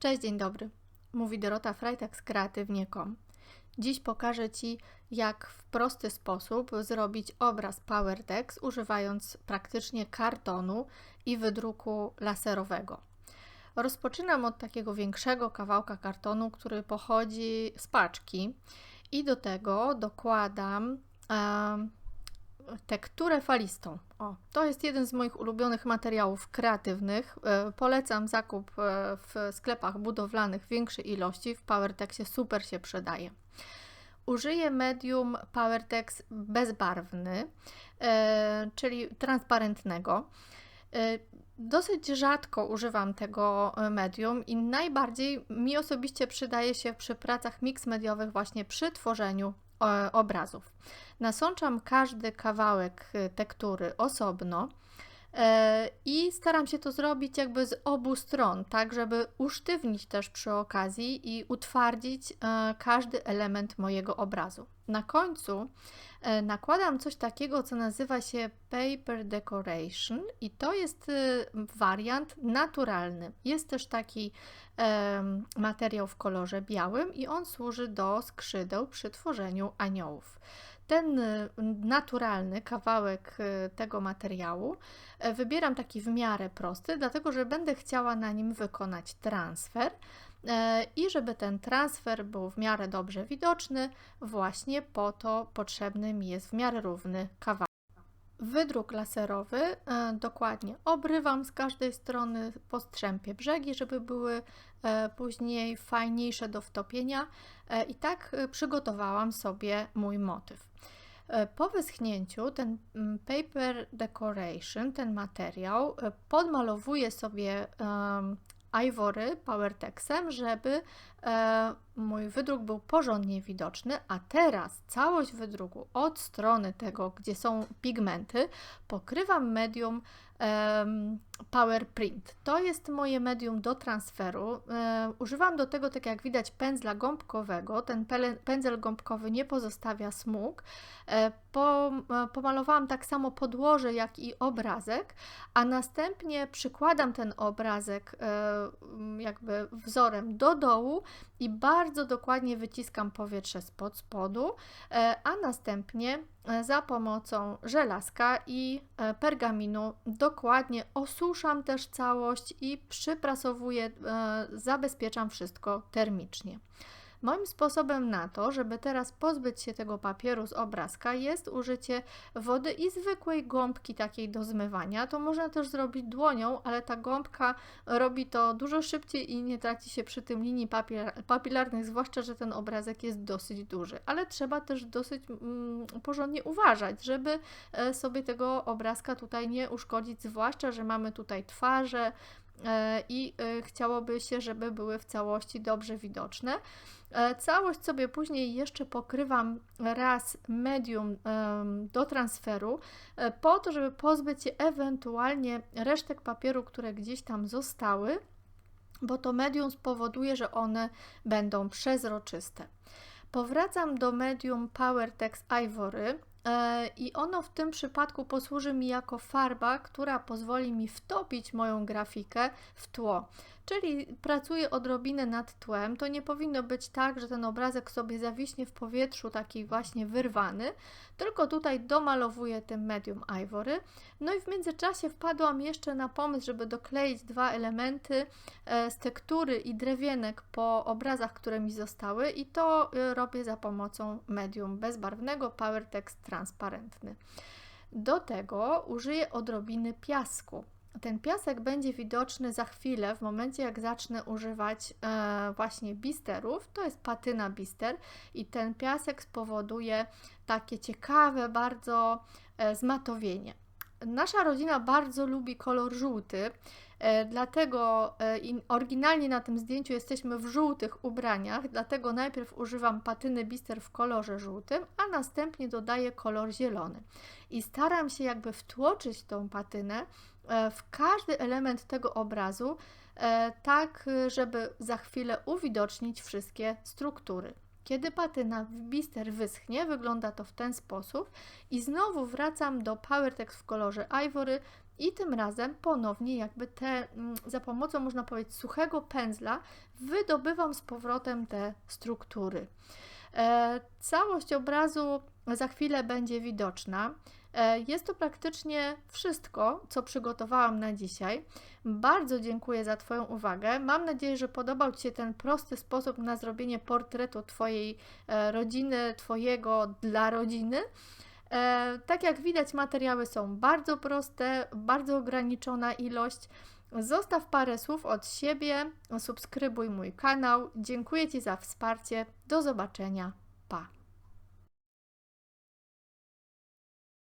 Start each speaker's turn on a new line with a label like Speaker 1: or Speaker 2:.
Speaker 1: Cześć, dzień dobry. Mówi Dorota Frajtak z kreatywnie.com. Dziś pokażę Ci, jak w prosty sposób zrobić obraz PowerText używając praktycznie kartonu i wydruku laserowego. Rozpoczynam od takiego większego kawałka kartonu, który pochodzi z paczki i do tego dokładam tekturę falistą. To jest jeden z moich ulubionych materiałów kreatywnych. Polecam zakup w sklepach budowlanych w większej ilości. W PowerTexcie super się przydaje. Użyję medium PowerText bezbarwny, czyli transparentnego. Dosyć rzadko używam tego medium i najbardziej mi osobiście przydaje się przy pracach mix mediowych, właśnie przy tworzeniu obrazów. Nasączam każdy kawałek tektury osobno i staram się to zrobić jakby z obu stron, tak żeby usztywnić też przy okazji i utwardzić każdy element mojego obrazu. Na końcu nakładam coś takiego, co nazywa się Paper Decoration i to jest wariant naturalny. Jest też taki materiał w kolorze białym i on służy do skrzydeł przy tworzeniu aniołów. Ten naturalny kawałek tego materiału wybieram taki w miarę prosty, dlatego że będę chciała na nim wykonać transfer i żeby ten transfer był w miarę dobrze widoczny, właśnie po to potrzebny mi jest w miarę równy kawałek. Wydruk laserowy dokładnie obrywam z każdej strony, postrzępię brzegi, żeby były później fajniejsze do wtopienia i tak przygotowałam sobie mój motyw. Po wyschnięciu ten Paper Decoration, ten materiał, podmalowuję sobie Ivory PowerTextem, żeby mój wydruk był porządnie widoczny, a teraz całość wydruku od strony tego, gdzie są pigmenty, pokrywam medium PowerPrint. To jest moje medium do transferu. Używam do tego, tak jak widać, pędzla gąbkowego. Ten pędzel gąbkowy nie pozostawia smug. Pomalowałam tak samo podłoże, jak i obrazek, a następnie przykładam ten obrazek jakby wzorem do dołu i bardzo dokładnie wyciskam powietrze spod spodu, a następnie za pomocą żelazka i pergaminu dokładnie osuszam też całość i przyprasowuję, zabezpieczam wszystko termicznie. Moim sposobem na to, żeby teraz pozbyć się tego papieru z obrazka, jest użycie wody i zwykłej gąbki takiej do zmywania. To można też zrobić dłonią, ale ta gąbka robi to dużo szybciej i nie traci się przy tym linii papilarnych, zwłaszcza że ten obrazek jest dosyć duży. Ale trzeba też dosyć porządnie uważać, żeby sobie tego obrazka tutaj nie uszkodzić, zwłaszcza że mamy tutaj twarze i chciałoby się, żeby były w całości dobrze widoczne. Całość sobie później jeszcze pokrywam raz medium do transferu, po to, żeby pozbyć się ewentualnie resztek papieru, które gdzieś tam zostały, bo to medium spowoduje, że one będą przezroczyste. Powracam do medium PowerText Ivory i ono w tym przypadku posłuży mi jako farba, która pozwoli mi wtopić moją grafikę w tło. Czyli pracuję odrobinę nad tłem. To nie powinno być tak, że ten obrazek sobie zawiśnie w powietrzu, taki właśnie wyrwany, tylko tutaj domalowuję tym medium Ivory. No i w międzyczasie wpadłam jeszcze na pomysł, żeby dokleić dwa elementy z tektury i drewienek po obrazach, które mi zostały i to robię za pomocą medium bezbarwnego PowerText transparentny. Do tego użyję odrobiny piasku. Ten piasek będzie widoczny za chwilę, w momencie jak zacznę używać właśnie bisterów. To jest patyna bister i ten piasek spowoduje takie ciekawe bardzo zmatowienie. Nasza rodzina bardzo lubi kolor żółty, dlatego oryginalnie na tym zdjęciu jesteśmy w żółtych ubraniach, dlatego najpierw używam patyny bister w kolorze żółtym, a następnie dodaję kolor zielony. I staram się jakby wtłoczyć tą patynę w każdy element tego obrazu, tak żeby za chwilę uwidocznić wszystkie struktury. Kiedy patyna w bister wyschnie, wygląda to w ten sposób i znowu wracam do PowerText w kolorze Ivory i tym razem ponownie jakby za pomocą, można powiedzieć, suchego pędzla wydobywam z powrotem te struktury. Całość obrazu za chwilę będzie widoczna. Jest to praktycznie wszystko, co przygotowałam na dzisiaj. Bardzo dziękuję za Twoją uwagę. Mam nadzieję, że podobał Ci się ten prosty sposób na zrobienie portretu Twojej rodziny, Twojego dla rodziny. Tak jak widać, materiały są bardzo proste, bardzo ograniczona ilość. Zostaw parę słów od siebie, subskrybuj mój kanał. Dziękuję Ci za wsparcie. Do zobaczenia.